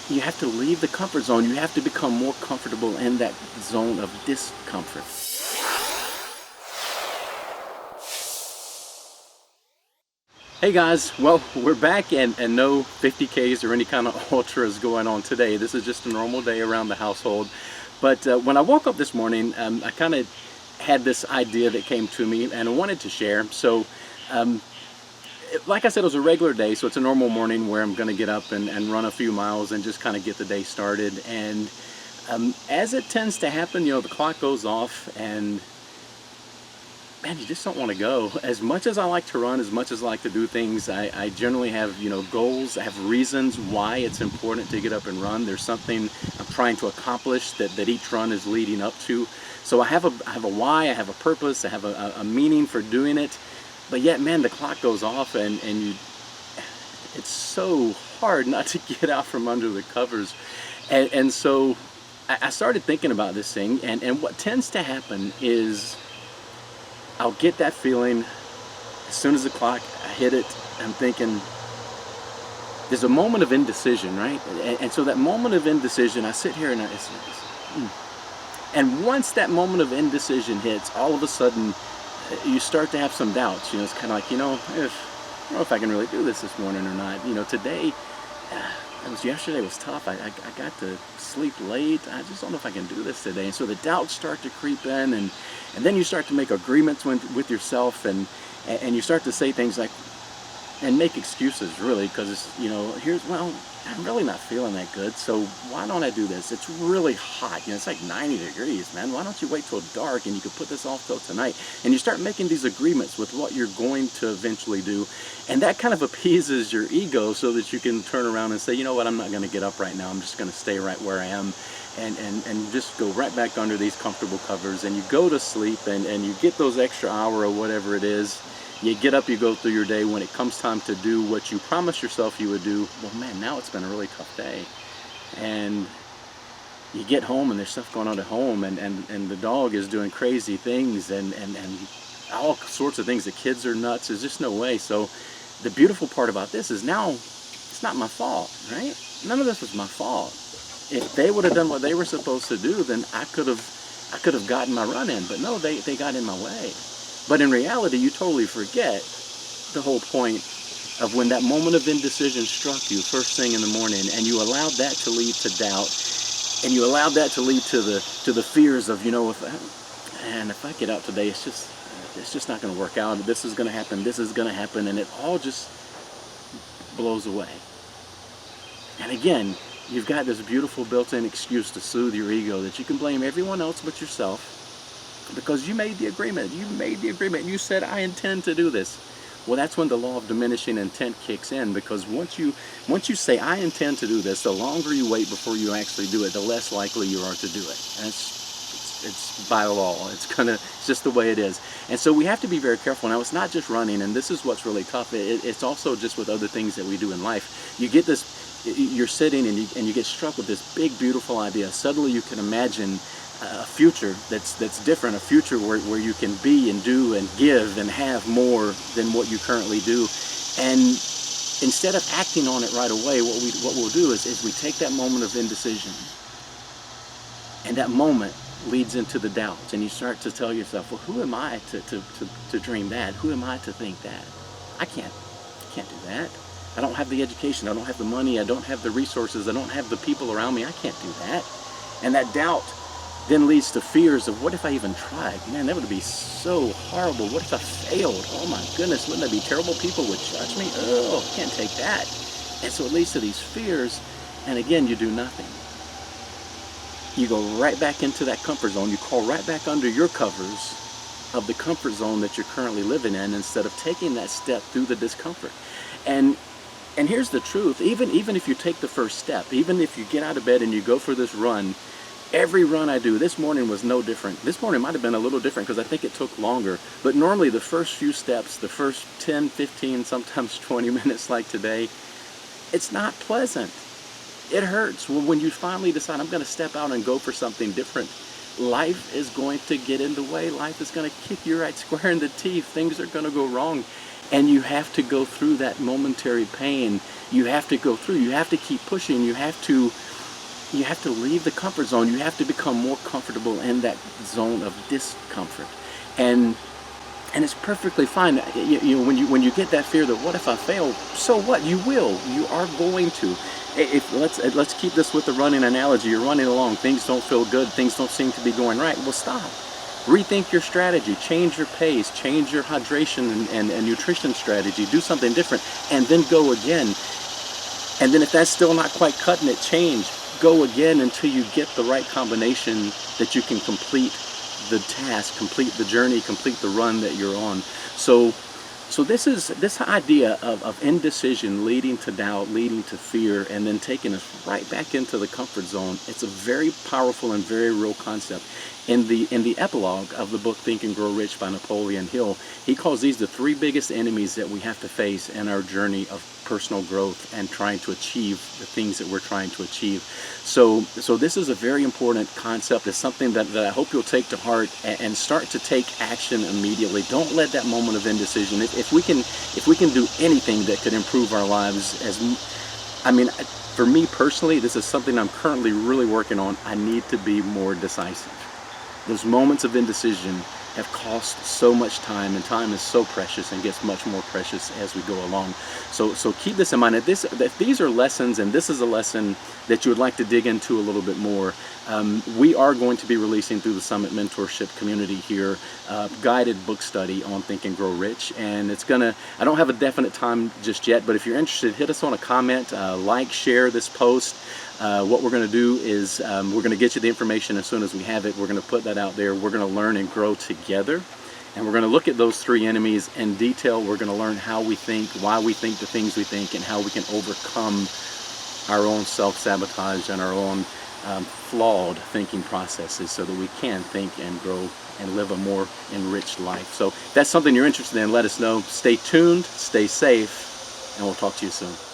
you have to leave the comfort zone. You have to become more comfortable in that zone of discomfort. Hey guys, well, we're back and no 50Ks or any kind of ultras going on today. This is just a normal day around the household. But when I woke up this morning, I kind of had this idea that came to me and I wanted to share. So like I said, it was a regular day, so it's a normal morning where I'm going to get up and run a few miles and just kind of get the day started. And as it tends to happen, you know, the clock goes off and man, you just don't want to go. As much as I like to run, as much as I like to do things, I generally have, you know, goals. I have reasons why it's important to get up and run. There's something I'm trying to accomplish that each run is leading up to. So I have a why, I have a purpose, I have a meaning for doing it. But yet, man, the clock goes off and it's so hard not to get out from under the covers. And so I started thinking about this thing, and what tends to happen is I'll get that feeling as soon as the clock, I hit it, I'm thinking, there's a moment of indecision, right? And so that moment of indecision, I sit here and and once that moment of indecision hits, all of a sudden, you start to have some doubts. You know, it's kind of like, you know, I don't know if I can really do this morning or not. You know, today, yesterday was tough. I got to sleep late. I just don't know if I can do this today. And so the doubts start to creep in, and then you start to make agreements with yourself, and you start to say things like, and make excuses really, because, you know, well, I'm really not feeling that good, so why don't I do this? It's really hot, you know, it's like 90 degrees, man. Why don't you wait till dark and you can put this off till tonight? And you start making these agreements with what you're going to eventually do, and that kind of appeases your ego so that you can turn around and say, you know what, I'm not going to get up right now. I'm just going to stay right where I am and just go right back under these comfortable covers, and you go to sleep and you get those extra hour or whatever it is. You get up, you go through your day. When it comes time to do what you promised yourself you would do, well, man, now it's been a really tough day. And you get home and there's stuff going on at home, and the dog is doing crazy things and all sorts of things. The kids are nuts. There's just no way. So the beautiful part about this is now it's not my fault, right? None of this was my fault. If they would have done what they were supposed to do, then I could have gotten my run in. But no, they got in my way. But in reality, you totally forget the whole point of when that moment of indecision struck you first thing in the morning, and you allowed that to lead to doubt, and you allowed that to lead to the fears of, you know, if I get out today, it's just not going to work out. This is going to happen. This is going to happen, and it all just blows away. And again, you've got this beautiful built-in excuse to soothe your ego that you can blame everyone else but yourself. Because you made the agreement. You said, I intend to do this. Well, that's when the law of diminishing intent kicks in, because once you say, I intend to do this, the longer you wait before you actually do it, the less likely you are to do it. And it's by law. It's just the way it is. And so we have to be very careful. Now, it's not just running, and this is what's really tough. It's also just with other things that we do in life. You get this, you're sitting and you get struck with this big, beautiful idea. Suddenly you can imagine a future that's different, a future where you can be and do and give and have more than what you currently do. And instead of acting on it right away, what we'll do is we take that moment of indecision, and that moment leads into the doubts, and you start to tell yourself, well, who am I to dream that? Who am I to think that? I can't do that. I don't have the education, I don't have the money, I don't have the resources, I don't have the people around me. I can't do that. And that doubt then leads to fears of, what if I even tried? Man, that would be so horrible. What if I failed? Oh my goodness, wouldn't that be terrible? People would judge me. Oh, can't take that. And so it leads to these fears, and again, you do nothing. You go right back into that comfort zone. You crawl right back under your covers of the comfort zone that you're currently living in, instead of taking that step through the discomfort. And here's the truth, even if you take the first step, even if you get out of bed and you go for this run, every run I do, this morning was no different. This morning might have been a little different because I think it took longer. But normally the first few steps, the first 10, 15, sometimes 20 minutes like today, it's not pleasant. It hurts. When you finally decide, I'm going to step out and go for something different, life is going to get in the way. Life is going to kick you right square in the teeth. Things are going to go wrong. And you have to go through that momentary pain you have to go through. You have to keep pushing. You have to leave the comfort zone. You have to become more comfortable in that zone of discomfort. And it's perfectly fine. When you get that fear that what if I fail? So what? You will. You are going to. If let's keep this with the running analogy. You're running along. Things don't feel good. Things don't seem to be going right. Well, stop. Rethink your strategy. Change your pace. Change your hydration and nutrition strategy. Do something different, and then go again. And then if that's still not quite cutting it, change. Go again until you get the right combination that you can complete the task, complete the journey, complete the run that you're on. So this idea of indecision leading to doubt, leading to fear, and then taking us right back into the comfort zone. It's a very powerful and very real concept. In the epilogue of the book Think and Grow Rich by Napoleon Hill, he calls these the three biggest enemies that we have to face in our journey of personal growth and trying to achieve the things that we're trying to achieve. So this is a very important concept. It's something that I hope you'll take to heart and start to take action immediately. Don't let that moment of indecision. If we can do anything that could improve our lives, for me personally, this is something I'm currently really working on. I need to be more decisive. Those moments of indecision have cost so much time, and time is so precious and gets much more precious as we go along. So keep this in mind. If these are lessons, and this is a lesson that you would like to dig into a little bit more, we are going to be releasing through the Summit Mentorship community here guided book study on Think and Grow Rich. And I don't have a definite time just yet, but if you're interested, hit us on a comment, like, share this post. What we're going to do is we're going to get you the information as soon as we have it. We're going to put that out there. We're going to learn and grow together. And we're going to look at those three enemies in detail. We're going to learn how we think, why we think the things we think, and how we can overcome our own self-sabotage and our own flawed thinking processes so that we can think and grow and live a more enriched life. So if that's something you're interested in, let us know. Stay tuned, stay safe, and we'll talk to you soon.